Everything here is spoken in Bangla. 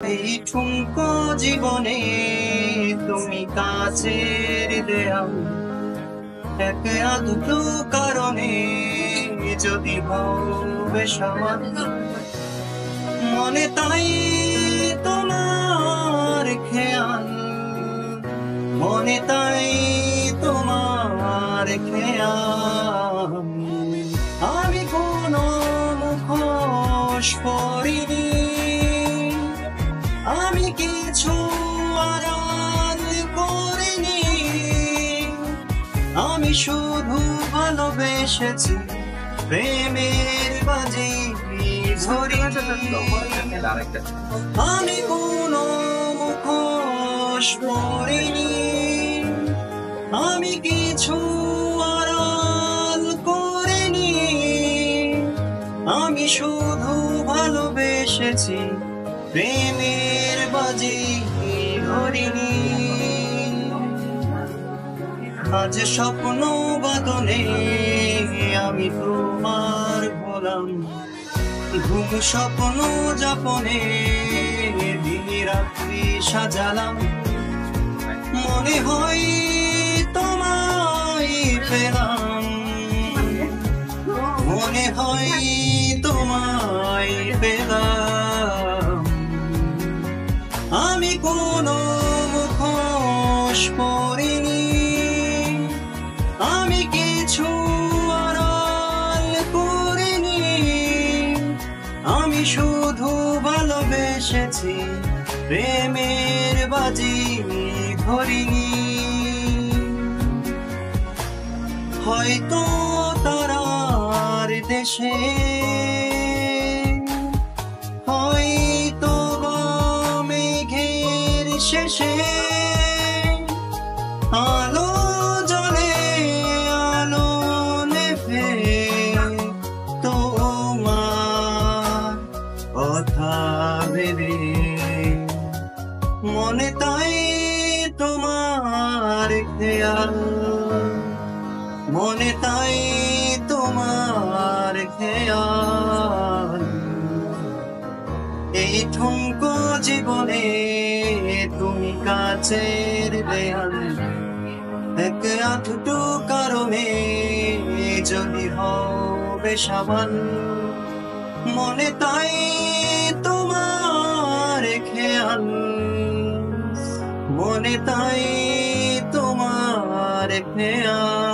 এই ঠুনকো জীবনে তুমি কাছের দেয়াল, এক দুটো কারণে যদি হবে সমান মনে, তাই তোমার খেয়াল মনে, তাই তোমার খেয়াল। আমি কোনো মুখোশ পরিনি, আমি কিছু আড়াল করিনি, আমি শুধু ভালোবেসেছি প্রেমের বাজি ধরিনি। আমি কোনো মুখোশ পরিনি, আমি কিছু আড়াল করিনি, আমি শুধু ভালোবেসেছি প্রেমের বাজি ধরিনি। আজ স্বপ্ন বাদনে আমি তোমার গোলাম, ঘুম স্বপ্ন যাপনে দিন রাত্রি সাজালাম। মনে হয় তোমায় পেলাম, মনে হয় তোমায় পেলাম। আমি কোনো মুখোশ পরিনি, আমি কিছু আড়াল করিনি, আমি শুধু ভালোবেসেছি প্রেমের বাজি ধরিনি। হয়তো তারার দেশে, হয়তো বা মেঘের শেষে আলো জ্বলে, আলো নেভে তোমার কথা ভেবে মনে, তাই তোমার খেয়াল মনে, তাই তোমার খেয়াল। এই ঠুনকো জীবনে তুমি কাছের দেয়াল, এক দুটো কারণে যদি হবে সাবান মনে, তাই তোমার খেয়াল মনে, তাই তোমার খেয়াল।